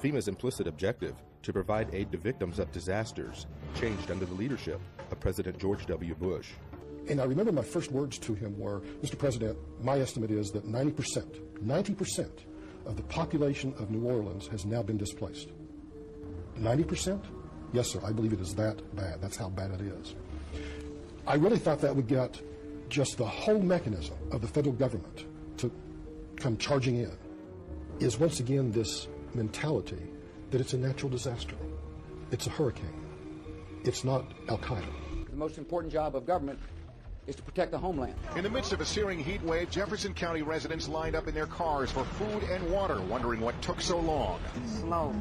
FEMA's implicit objective, to provide aid to victims of disasters, changed under the leadership of President George W. Bush. And I remember my first words to him were, Mr. President, my estimate is that 90% of the population of New Orleans has now been displaced. 90%? Yes, sir, I believe it is that bad. That's how bad it is. I really thought that would get just the whole mechanism of the federal government to come charging in, is once again this mentality that it's a natural disaster. It's a hurricane. It's not Al-Qaeda. The most important job of government is to protect the homeland. In the midst of a searing heat wave, Jefferson County residents lined up in their cars for food and water, wondering what took so long. Slow.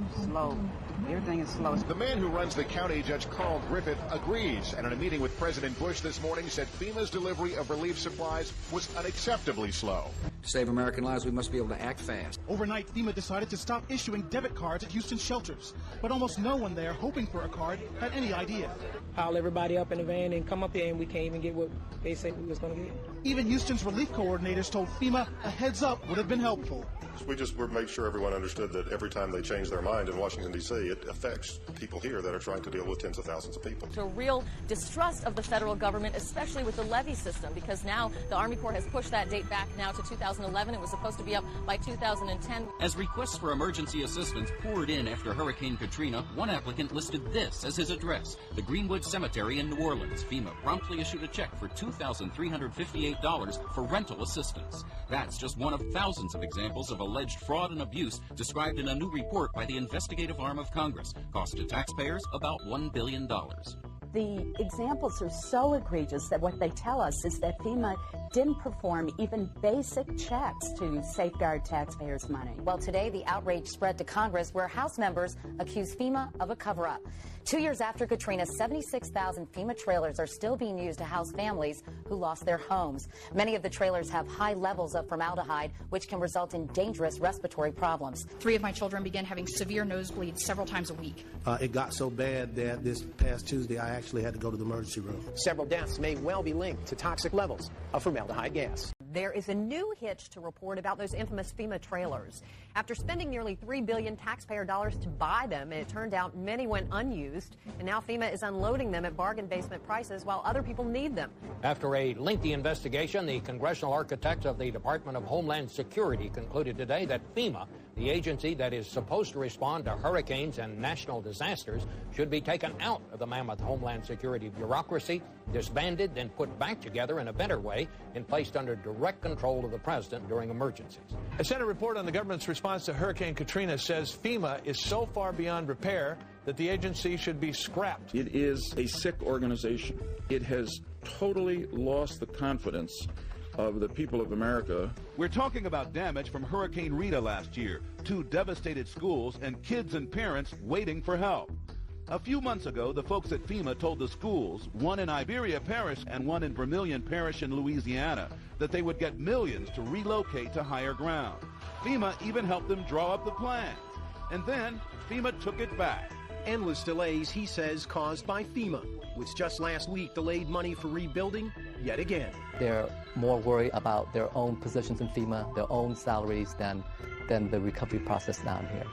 Everything is slow. The man who runs the county, Judge Carl Griffith, agrees, and in a meeting with President Bush this morning said FEMA's delivery of relief supplies was unacceptably slow. To save American lives, we must be able to act fast. Overnight, FEMA decided to stop issuing debit cards at Houston shelters, but almost no one there hoping for a card had any idea. Pile everybody up in the van and come up here, and we can't even get what they said we was going to get. Even Houston's relief coordinators told FEMA a heads up would have been helpful. We just made sure everyone understood that every time they change their mind in Washington, D.C., it affects people here that are trying to deal with tens of thousands of people. To real distrust of the federal government, especially with the levy system, because now the Army Corps has pushed that date back now to 2011. It was supposed to be up by 2010. As requests for emergency assistance poured in after Hurricane Katrina, one applicant listed this as his address, the Greenwood Cemetery in New Orleans. FEMA promptly issued a check for $2,358 for rental assistance. That's just one of thousands of examples of alleged fraud and abuse described in a new report by the investigative arm of Congress. Cost to taxpayers about $1 billion. The examples are so egregious that what they tell us is that FEMA didn't perform even basic checks to safeguard taxpayers' money. Well, today the outrage spread to Congress, where House members accuse FEMA of a cover-up. 2 years after Katrina, 76,000 FEMA trailers are still being used to house families who lost their homes. Many of the trailers have high levels of formaldehyde, which can result in dangerous respiratory problems. 3 of my children began having severe nosebleeds several times a week. It got so bad that this past Tuesday I actually had to go to the emergency room. Several deaths may well be linked to toxic levels of formaldehyde gas. There is a new hitch to report about those infamous FEMA trailers. After spending nearly $3 billion taxpayer dollars to buy them, it turned out many went unused, and now FEMA is unloading them at bargain basement prices while other people need them. After a lengthy investigation, the congressional architects of the Department of Homeland Security concluded today that FEMA, the agency that is supposed to respond to hurricanes and national disasters, should be taken out of the mammoth Homeland Security bureaucracy, disbanded, then put back together in a better way and placed under direct control of the president during emergencies. A Senate report on the government's response to Hurricane Katrina says FEMA is so far beyond repair that the agency should be scrapped. It is a sick organization. It has totally lost the confidence of the people of America. We're talking about damage from Hurricane Rita last year, 2 devastated schools and kids and parents waiting for help. A few months ago, the folks at FEMA told the schools, one in Iberia Parish and one in Vermilion Parish in Louisiana, that they would get millions to relocate to higher ground. FEMA even helped them draw up the plans. And then FEMA took it back. Endless delays, he says, caused by FEMA, which just last week delayed money for rebuilding yet again. They're more worried about their own positions in FEMA, their own salaries, than the recovery process down here.